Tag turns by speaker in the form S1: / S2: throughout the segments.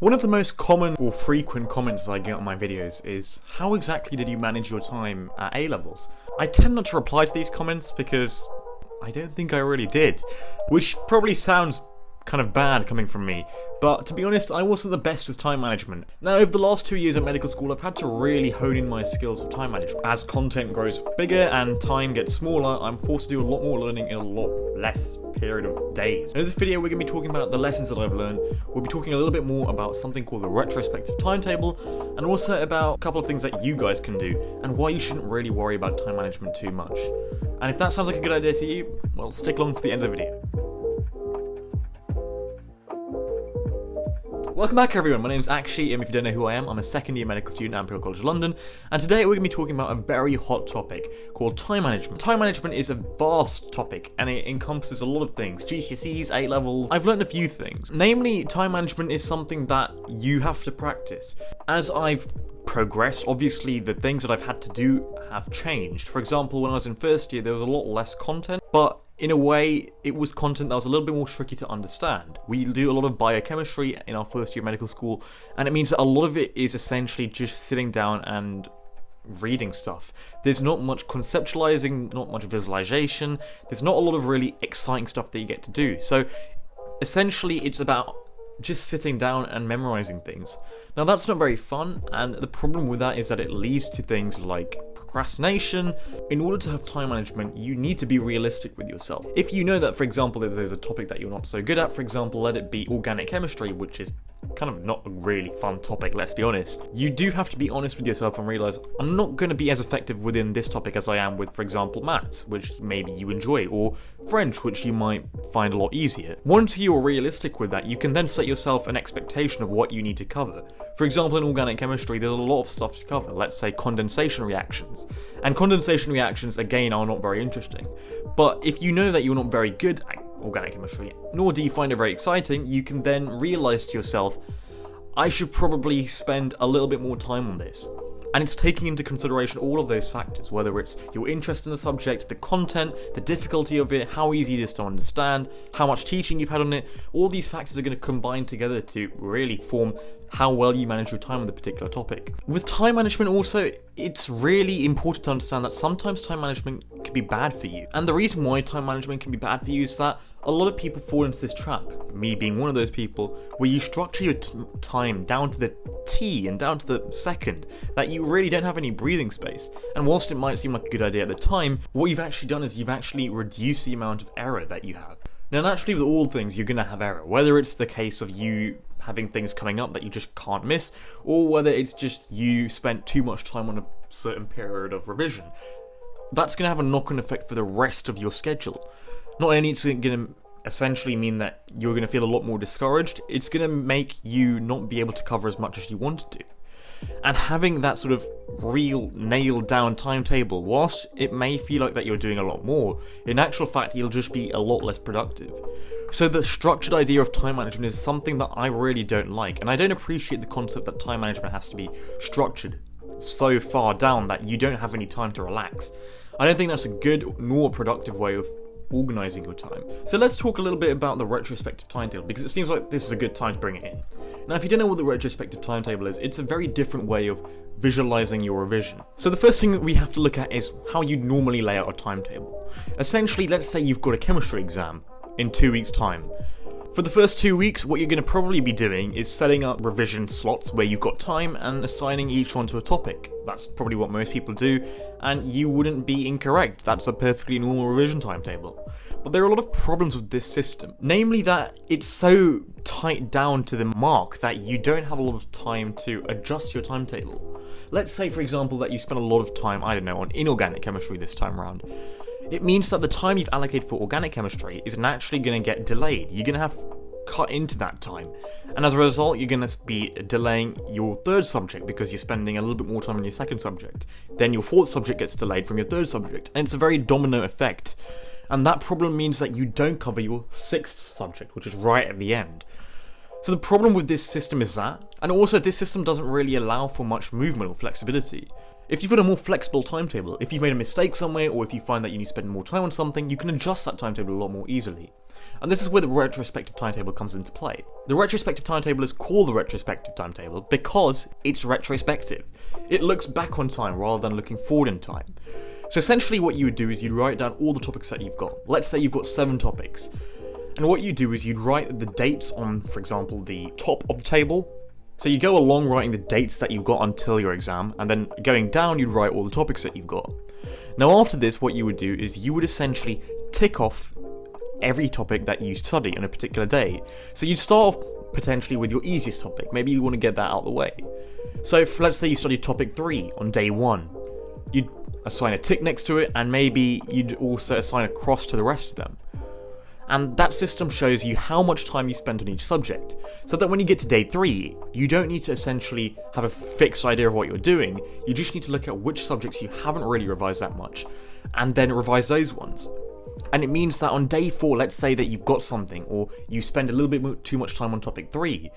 S1: One of the most common or frequent comments I get on my videos is, how exactly did you manage your time at A-levels? I tend not to reply to these comments because I don't think I really did, which probably sounds kind of bad coming from me, but to be honest, I wasn't the best with time management. Now, over the last 2 years at medical school, I've had to really hone in my skills of time management. As content grows bigger and time gets smaller, I'm forced to do a lot more learning in a lot less period of days. In this video, we're going to be talking about the lessons that I've learned. We'll be talking a little bit more about something called the retrospective timetable, and also about a couple of things that you guys can do, and why you shouldn't really worry about time management too much. And if that sounds like a good idea to you, well, stick along to the end of the video. Welcome back everyone, my name's Akshi, and if you don't know who I am, I'm a second year medical student at Imperial College London, and today we're going to be talking about a very hot topic called time management. Time management is a vast topic, and it encompasses a lot of things: GCSEs, A-levels. I've learned a few things. Namely, time management is something that you have to practice. As I've progressed, obviously the things that I've had to do have changed. For example, when I was in first year, there was a lot less content, but in a way, it was content that was a little bit more tricky to understand. We do a lot of biochemistry in our first year of medical school, and it means that a lot of it is essentially just sitting down and reading stuff. There's not much conceptualizing, not much visualization, there's not a lot of really exciting stuff that you get to do. So essentially, it's about just sitting down and memorizing things. Now that's not very fun, and the problem with that is that it leads to things like procrastination. In order to have time management, you need to be realistic with yourself. If you know that, for example, that there's a topic that you're not so good at, for example, let it be organic chemistry, which is kind of not a really fun topic, let's be honest. You do have to be honest with yourself and realize, I'm not going to be as effective within this topic as I am with, for example, maths, which maybe you enjoy, or French, which you might find a lot easier. Once you're realistic with that, you can then set yourself an expectation of what you need to cover. For example, in organic chemistry, there's a lot of stuff to cover. Let's say condensation reactions. And condensation reactions, again, are not very interesting. But if you know that you're not very good at organic chemistry, nor do you find it very exciting, you can then realize to yourself, I should probably spend a little bit more time on this. And it's taking into consideration all of those factors, whether it's your interest in the subject, the content, the difficulty of it, how easy it is to understand, how much teaching you've had on it. All these factors are going to combine together to really form how well you manage your time on the particular topic. With time management also, it's really important to understand that sometimes time management can be bad for you. And the reason why time management can be bad for you is that a lot of people fall into this trap, me being one of those people, where you structure your time down to the T and down to the second, that you really don't have any breathing space. And whilst it might seem like a good idea at the time, what you've actually done is you've actually reduced the amount of error that you have. Now naturally with all things you're going to have error, whether it's the case of you having things coming up that you just can't miss, or whether it's just you spent too much time on a certain period of revision. That's going to have a knock-on effect for the rest of your schedule. Not only is it going to essentially mean that you're going to feel a lot more discouraged, it's going to make you not be able to cover as much as you wanted to. And having that sort of real nailed down timetable, whilst it may feel like that you're doing a lot more, in actual fact you'll just be a lot less productive. So the structured idea of time management is something that I really don't like, and I don't appreciate the concept that time management has to be structured so far down that you don't have any time to relax. I don't think that's a good nor productive way of organizing your time. So let's talk a little bit about the retrospective timetable, because it seems like this is a good time to bring it in. Now, if you don't know what the retrospective timetable is, it's a very different way of visualizing your revision. So the first thing that we have to look at is how you normally lay out a timetable. Essentially, let's say you've got a chemistry exam in 2 weeks' time. For the first 2 weeks, what you're going to probably be doing is setting up revision slots where you've got time and assigning each one to a topic. That's probably what most people do, and you wouldn't be incorrect. That's a perfectly normal revision timetable. But there are a lot of problems with this system, namely that it's so tight down to the mark that you don't have a lot of time to adjust your timetable. Let's say, for example, that you spend a lot of time, I don't know, on inorganic chemistry this time around. It means that the time you've allocated for organic chemistry is naturally going to get delayed. You're going to have cut into that time, and as a result you're going to be delaying your third subject because you're spending a little bit more time on your second subject. Then your fourth subject gets delayed from your third subject, and it's a very domino effect. And that problem means that you don't cover your sixth subject, which is right at the end. So the problem with this system is that, and also this system doesn't really allow for much movement or flexibility. If you've got a more flexible timetable, if you've made a mistake somewhere, or if you find that you need to spend more time on something, you can adjust that timetable a lot more easily. And this is where the retrospective timetable comes into play. The retrospective timetable is called the retrospective timetable because it's retrospective. It looks back on time rather than looking forward in time. So essentially what you would do is you'd write down all the topics that you've got. Let's say you've got 7 topics. And what you do is you'd write the dates on, for example, the top of the table. So you go along writing the dates that you've got until your exam, and then going down you'd write all the topics that you've got. Now after this, what you would do is you would essentially tick off every topic that you study on a particular day. So you'd start off potentially with your easiest topic. Maybe you want to get that out of the way. So if, let's say you study topic 3 on day 1. You'd assign a tick next to it, and maybe you'd also assign a cross to the rest of them. And that system shows you how much time you spent on each subject, so that when you get to day 3, you don't need to essentially have a fixed idea of what you're doing. You just need to look at which subjects you haven't really revised that much, and then revise those ones. And it means that on day 4, let's say that you've got something, or you spend a little bit too much time on topic 3,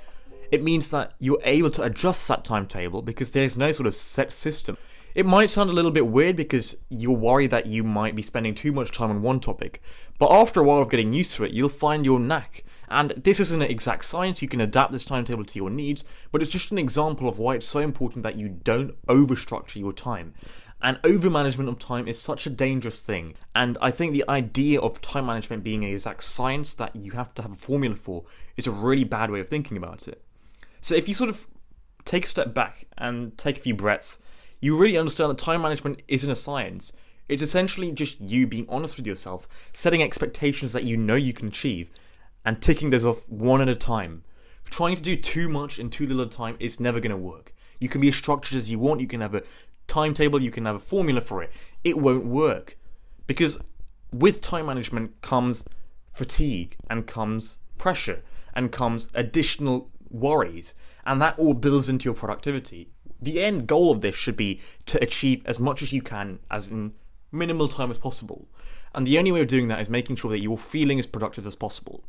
S1: it means that you're able to adjust that timetable because there's no sort of set system. It might sound a little bit weird because you'll worry that you might be spending too much time on one topic, but after a while of getting used to it, you'll find your knack. And this isn't an exact science, you can adapt this timetable to your needs, but it's just an example of why it's so important that you don't overstructure your time. And over-management of time is such a dangerous thing, and I think the idea of time management being an exact science that you have to have a formula for is a really bad way of thinking about it. So if you sort of take a step back and take a few breaths, you really understand that time management isn't a science. It's essentially just you being honest with yourself, setting expectations that you know you can achieve, and ticking those off one at a time. Trying to do too much in too little time is never going to work. You can be as structured as you want, you can have a timetable, you can have a formula for it. It won't work. Because with time management comes fatigue, and comes pressure, and comes additional worries, and that all builds into your productivity. The end goal of this should be to achieve as much as you can as in minimal time as possible. And the only way of doing that is making sure that you're feeling as productive as possible.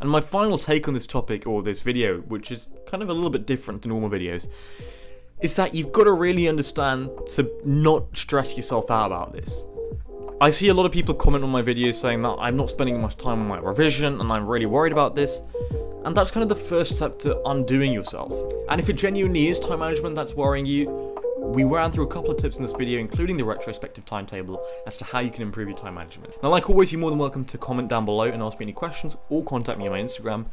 S1: And my final take on this topic, or this video, which is kind of a little bit different to normal videos, is that you've got to really understand to not stress yourself out about this. I see a lot of people comment on my videos saying that I'm not spending much time on my revision and I'm really worried about this. And that's kind of the first step to undoing yourself. And if it genuinely is time management that's worrying you, we ran through a couple of tips in this video, including the retrospective timetable, as to how you can improve your time management. Now, like always, you're more than welcome to comment down below and ask me any questions, or contact me on my Instagram.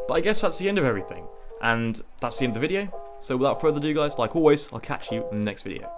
S1: But I guess that's the end of everything. And that's the end of the video. So without further ado, guys, like always, I'll catch you in the next video.